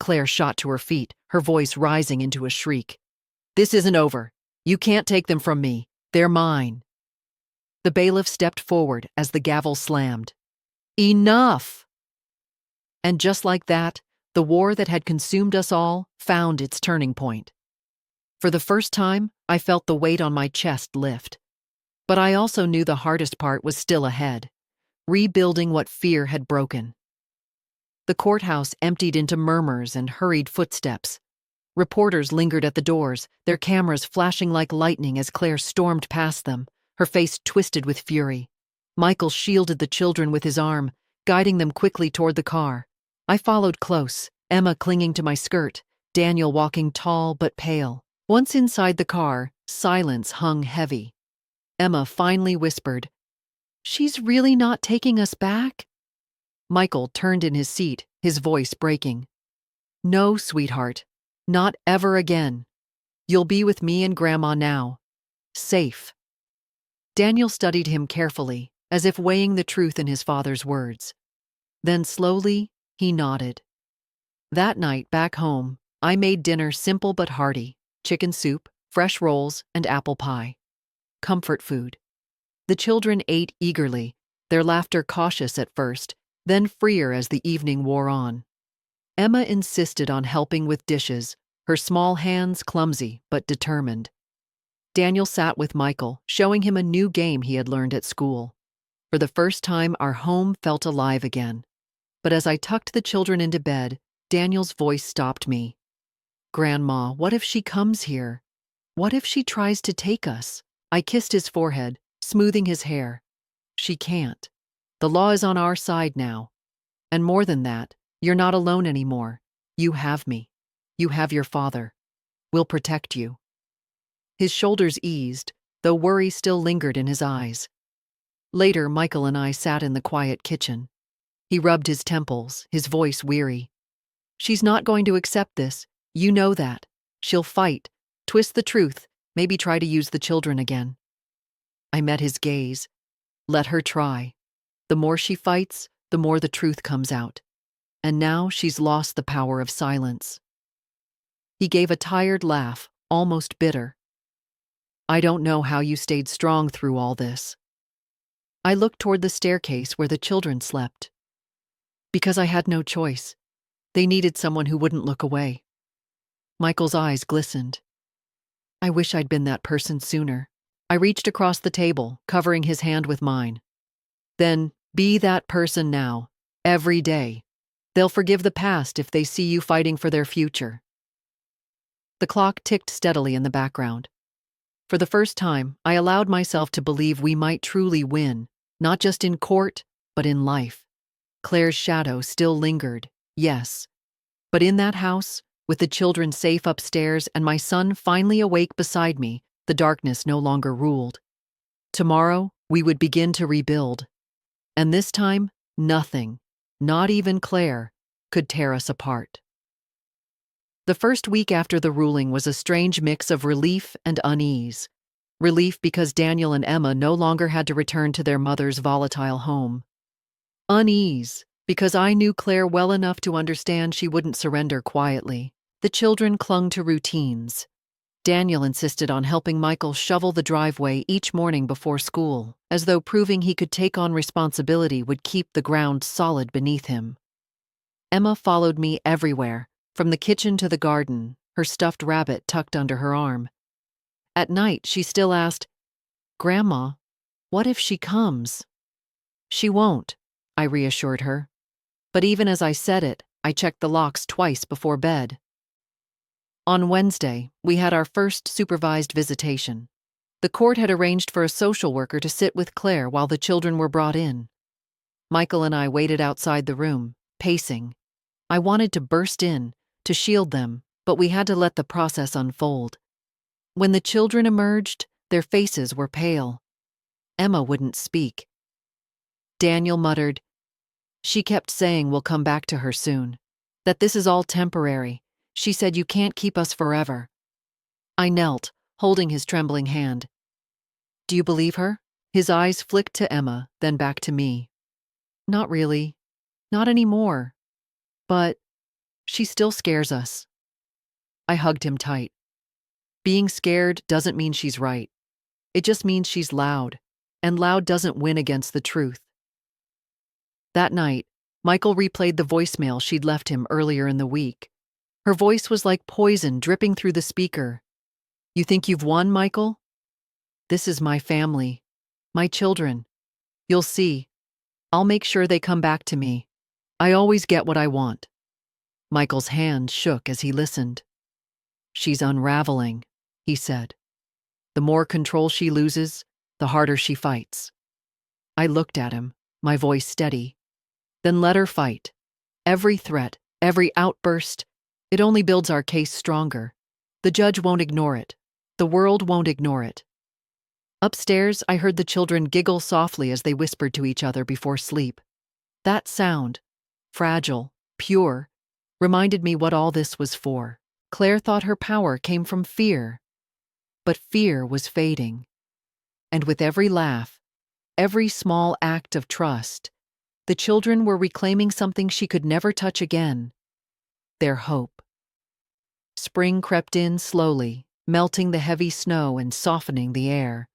Claire shot to her feet, her voice rising into a shriek. "This isn't over. You can't take them from me. They're mine." The bailiff stepped forward as the gavel slammed. "Enough!" And just like that, the war that had consumed us all found its turning point. For the first time, I felt the weight on my chest lift. But I also knew the hardest part was still ahead, rebuilding what fear had broken. The courthouse emptied into murmurs and hurried footsteps. Reporters lingered at the doors, their cameras flashing like lightning as Claire stormed past them, her face twisted with fury. Michael shielded the children with his arm, guiding them quickly toward the car. I followed close, Emma clinging to my skirt, Daniel walking tall but pale. Once inside the car, silence hung heavy. Emma finally whispered, "She's really not taking us back?" Michael turned in his seat, his voice breaking. "No, sweetheart. Not ever again. You'll be with me and Grandma now. Safe." Daniel studied him carefully, as if weighing the truth in his father's words. Then slowly, he nodded. That night, back home, I made dinner simple but hearty: chicken soup, fresh rolls, and apple pie. Comfort food. The children ate eagerly, their laughter cautious at first, then freer as the evening wore on. Emma insisted on helping with dishes, her small hands clumsy but determined. Daniel sat with Michael, showing him a new game he had learned at school. For the first time, our home felt alive again. But as I tucked the children into bed, Daniel's voice stopped me. "Grandma, what if she comes here? What if she tries to take us?" I kissed his forehead, smoothing his hair. "She can't. The law is on our side now. And more than that, you're not alone anymore. You have me. You have your father. We'll protect you." His shoulders eased, though worry still lingered in his eyes. Later, Michael and I sat in the quiet kitchen. He rubbed his temples, his voice weary. "She's not going to accept this. You know that. She'll fight, twist the truth, maybe try to use the children again." I met his gaze. Let her try. The more she fights, the more the truth comes out. And now she's lost the power of silence. He gave a tired laugh, almost bitter. "I don't know how you stayed strong through all this." I looked toward the staircase where the children slept. "Because I had no choice. They needed someone who wouldn't look away." Michael's eyes glistened. "I wish I'd been that person sooner." I reached across the table, covering his hand with mine. "Then be that person now, every day. They'll forgive the past if they see you fighting for their future." The clock ticked steadily in the background. For the first time, I allowed myself to believe we might truly win, not just in court, but in life. Claire's shadow still lingered, yes. But in that house, with the children safe upstairs and my son finally awake beside me, the darkness no longer ruled. Tomorrow, we would begin to rebuild. And this time, nothing, not even Claire, could tear us apart. The first week after the ruling was a strange mix of relief and unease. Relief because Daniel and Emma no longer had to return to their mother's volatile home. Unease because I knew Claire well enough to understand she wouldn't surrender quietly. The children clung to routines. Daniel insisted on helping Michael shovel the driveway each morning before school, as though proving he could take on responsibility would keep the ground solid beneath him. Emma followed me everywhere, from the kitchen to the garden, her stuffed rabbit tucked under her arm. At night, she still asked, "Grandma, what if she comes?" "She won't," I reassured her. But even as I said it, I checked the locks twice before bed. On Wednesday, we had our first supervised visitation. The court had arranged for a social worker to sit with Claire while the children were brought in. Michael and I waited outside the room, pacing. I wanted to burst in, to shield them, but we had to let the process unfold. When the children emerged, their faces were pale. Emma wouldn't speak. Daniel muttered, "She kept saying we'll come back to her soon. That this is all temporary. She said you can't keep us forever." I knelt, holding his trembling hand. "Do you believe her?" His eyes flicked to Emma, then back to me. "Not really. Not anymore. But she still scares us." I hugged him tight. Being scared doesn't mean she's right. It just means she's loud, and loud doesn't win against the truth. That night, Michael replayed the voicemail she'd left him earlier in the week. Her voice was like poison dripping through the speaker. "You think you've won, Michael? This is my family. My children. You'll see. I'll make sure they come back to me. I always get what I want." Michael's hand shook as he listened. "She's unraveling," he said. "The more control she loses, the harder she fights." I looked at him, my voice steady. "Then let her fight. Every threat, every outburst, it only builds our case stronger. The judge won't ignore it. The world won't ignore it." Upstairs, I heard the children giggle softly as they whispered to each other before sleep. That sound, fragile, pure, reminded me what all this was for. Claire thought her power came from fear. But fear was fading. And with every laugh, every small act of trust, the children were reclaiming something she could never touch again: their hope. Spring crept in slowly, melting the heavy snow and softening the air.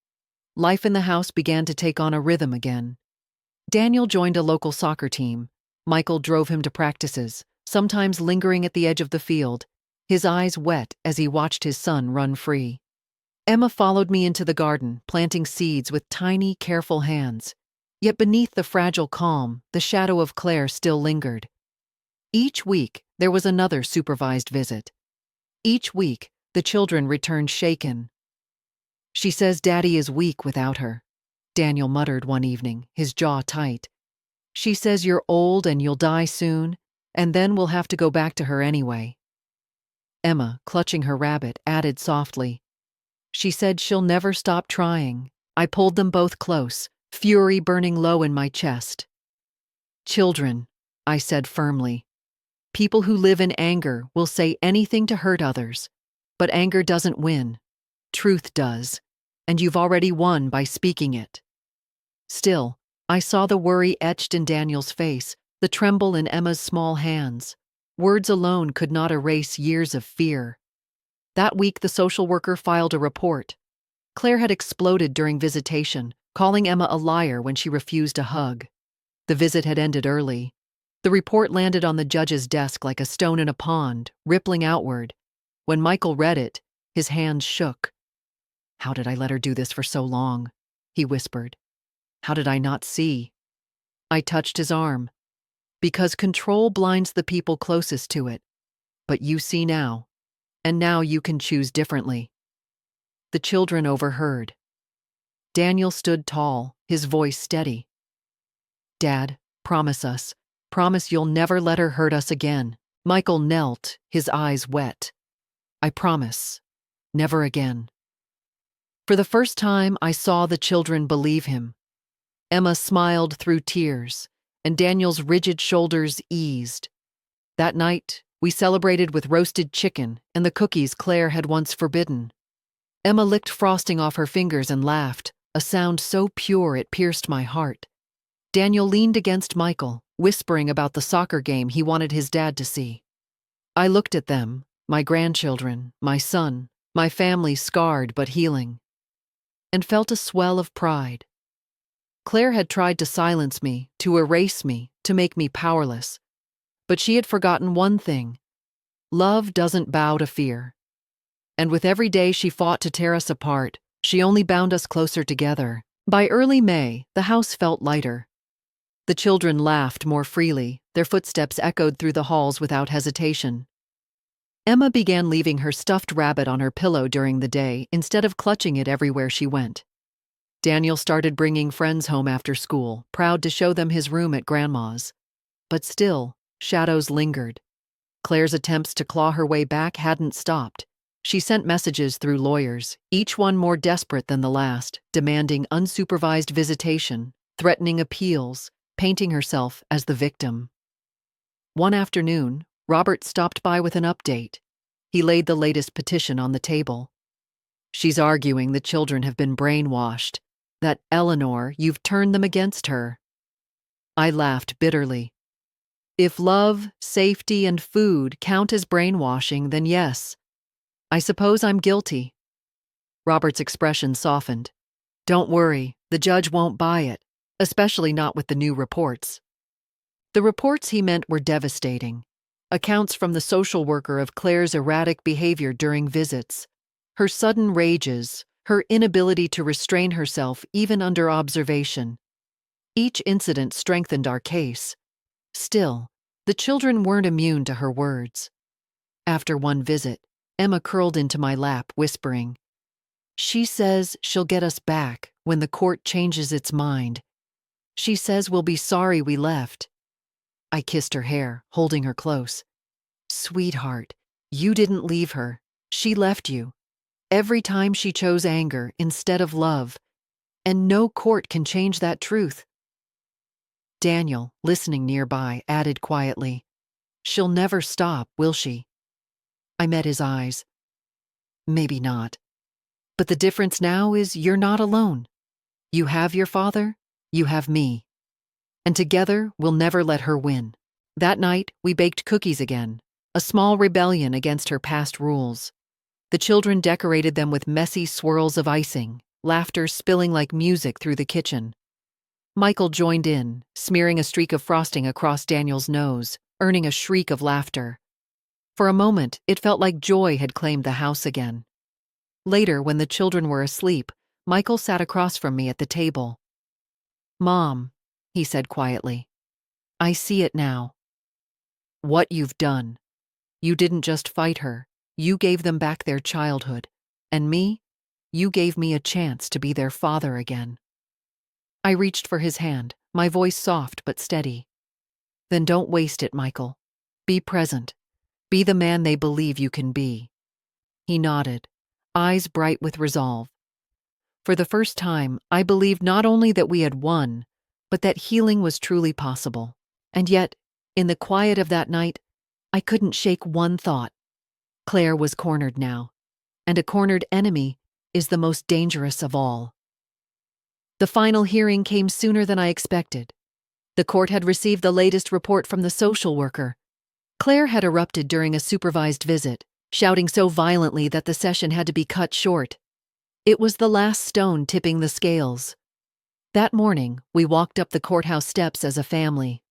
Life in the house began to take on a rhythm again. Daniel joined a local soccer team. Michael drove him to practices, sometimes lingering at the edge of the field, his eyes wet as he watched his son run free. Emma followed me into the garden, planting seeds with tiny, careful hands. Yet beneath the fragile calm, the shadow of Claire still lingered. Each week, there was another supervised visit. Each week, the children returned shaken. "She says Daddy is weak without her," Daniel muttered one evening, his jaw tight. "She says you're old and you'll die soon, and then we'll have to go back to her anyway." Emma, clutching her rabbit, added softly, "She said she'll never stop trying." I pulled them both close, fury burning low in my chest. "Children," I said firmly. "People who live in anger will say anything to hurt others, but anger doesn't win. Truth does, and you've already won by speaking it." Still, I saw the worry etched in Daniel's face, the tremble in Emma's small hands. Words alone could not erase years of fear. That week, the social worker filed a report. Claire had exploded during visitation, calling Emma a liar when she refused a hug. The visit had ended early. The report landed on the judge's desk like a stone in a pond, rippling outward. When Michael read it, his hands shook. "How did I let her do this for so long?" he whispered. "How did I not see?" I touched his arm. "Because control blinds the people closest to it. But you see now, and now you can choose differently." The children overheard. Daniel stood tall, his voice steady. "Dad, promise us. Promise you'll never let her hurt us again." Michael knelt, his eyes wet. "I promise. Never again." For the first time, I saw the children believe him. Emma smiled through tears, and Daniel's rigid shoulders eased. That night, We celebrated with roasted chicken and the cookies Claire had once forbidden. Emma licked frosting off her fingers and laughed, a sound so pure it pierced my heart. Daniel leaned against Michael, whispering about the soccer game he wanted his dad to see. I looked at them, my grandchildren, my son, my family scarred but healing, and felt a swell of pride. Claire had tried to silence me, to erase me, to make me powerless. But she had forgotten one thing. Love doesn't bow to fear. And with every day she fought to tear us apart, she only bound us closer together. By early May, the house felt lighter. The children laughed more freely, their footsteps echoed through the halls without hesitation. Emma began leaving her stuffed rabbit on her pillow during the day instead of clutching it everywhere she went. Daniel started bringing friends home after school, proud to show them his room at Grandma's. But still, shadows lingered. Claire's attempts to claw her way back hadn't stopped. She sent messages through lawyers, each one more desperate than the last, demanding unsupervised visitation, threatening appeals, painting herself as the victim. One afternoon, Robert stopped by with an update. He laid the latest petition on the table. "She's arguing the children have been brainwashed. That Eleanor, you've turned them against her." I laughed bitterly. If love, safety, and food count as brainwashing, then yes. I suppose I'm guilty. Robert's expression softened. "Don't worry, the judge won't buy it, especially not with the new reports." The reports he meant were devastating. Accounts from the social worker of Claire's erratic behavior during visits, her sudden rages, her inability to restrain herself even under observation. Each incident strengthened our case. Still, the children weren't immune to her words. After one visit, Emma curled into my lap, whispering, "She says she'll get us back when the court changes its mind. She says we'll be sorry we left." I kissed her hair, holding her close. "Sweetheart, you didn't leave her. She left you. Every time she chose anger instead of love. And no court can change that truth." Daniel, listening nearby, added quietly, "She'll never stop, will she?" I met his eyes. "Maybe not. But the difference now is you're not alone. You have your father, you have me. And together, we'll never let her win." That night, we baked cookies again, a small rebellion against her past rules. The children decorated them with messy swirls of icing, laughter spilling like music through the kitchen. Michael joined in, smearing a streak of frosting across Daniel's nose, earning a shriek of laughter. For a moment, it felt like joy had claimed the house again. Later, when the children were asleep, Michael sat across from me at the table. "Mom," he said quietly, "I see it now. What you've done. You didn't just fight her. You gave them back their childhood. And me? You gave me a chance to be their father again." I reached for his hand, my voice soft but steady. "Then don't waste it, Michael. Be present. Be the man they believe you can be." He nodded, eyes bright with resolve. For the first time, I believed not only that we had won, but that healing was truly possible. And yet, in the quiet of that night, I couldn't shake one thought. Claire was cornered now, and a cornered enemy is the most dangerous of all. The final hearing came sooner than I expected. The court had received the latest report from the social worker. Claire had erupted during a supervised visit, shouting so violently that the session had to be cut short. It was the last stone tipping the scales. That morning, we walked up the courthouse steps as a family.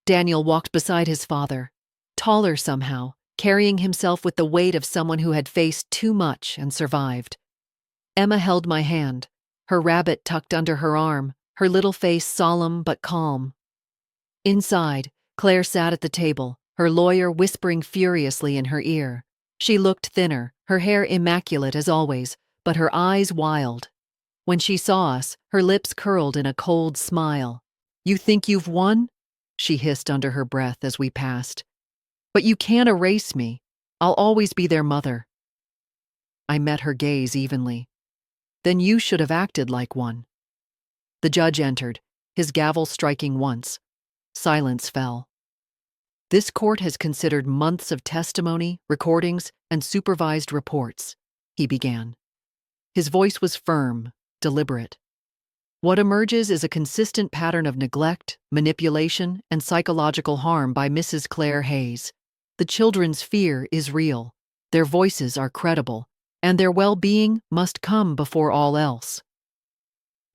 Daniel walked beside his father, taller somehow, carrying himself with the weight of someone who had faced too much and survived. Emma held my hand, her rabbit tucked under her arm, her little face solemn but calm. Inside, Claire sat at the table, her lawyer whispering furiously in her ear. She looked thinner, her hair immaculate as always, but her eyes wild. When she saw us, her lips curled in a cold smile. "You think you've won?" she hissed under her breath as we passed. "But you can't erase me. I'll always be their mother." I met her gaze evenly. "Then you should have acted like one." The judge entered, his gavel striking once. Silence fell. This court has considered months of testimony, recordings, and supervised reports, he began. His voice was firm, deliberate. What emerges is a consistent pattern of neglect, manipulation, and psychological harm by Mrs. Claire Hayes. The children's fear is real, their voices are credible, and their well-being must come before all else.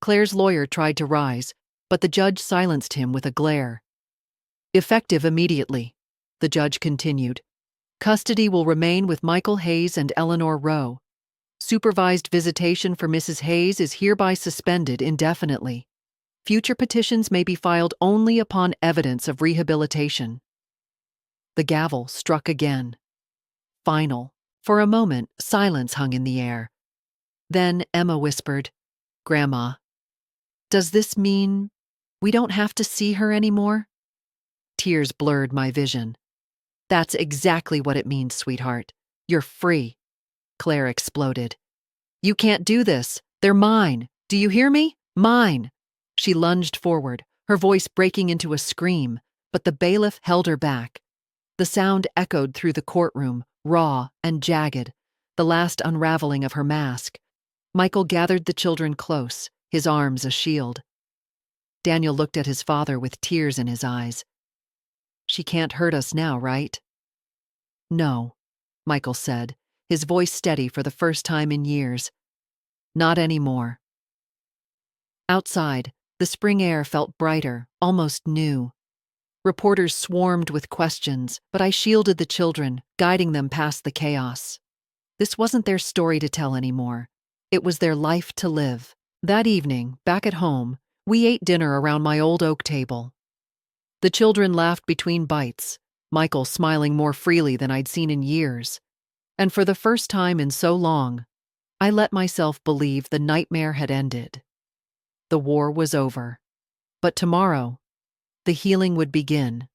Claire's lawyer tried to rise, but the judge silenced him with a glare. Effective immediately, the judge continued. Custody will remain with Michael Hayes and Eleanor Rowe. Supervised visitation for Mrs. Hayes is hereby suspended indefinitely. Future petitions may be filed only upon evidence of rehabilitation. The gavel struck again. Final. For a moment, silence hung in the air. Then Emma whispered, "Grandma, does this mean we don't have to see her anymore?" Tears blurred my vision. "That's exactly what it means, sweetheart. You're free," Claire exploded. "You can't do this. They're mine. Do you hear me? Mine." She lunged forward, her voice breaking into a scream, but the bailiff held her back. The sound echoed through the courtroom, raw and jagged, the last unraveling of her mask. Michael gathered the children close, his arms a shield. Daniel looked at his father with tears in his eyes. "She can't hurt us now, right?" "No," Michael said, his voice steady for the first time in years. "Not anymore." Outside, the spring air felt brighter, almost new. Reporters swarmed with questions, but I shielded the children, guiding them past the chaos. This wasn't their story to tell anymore. It was their life to live. That evening, back at home, we ate dinner around my old oak table. The children laughed between bites, Michael smiling more freely than I'd seen in years. And for the first time in so long, I let myself believe the nightmare had ended. The war was over. But tomorrow, the healing would begin.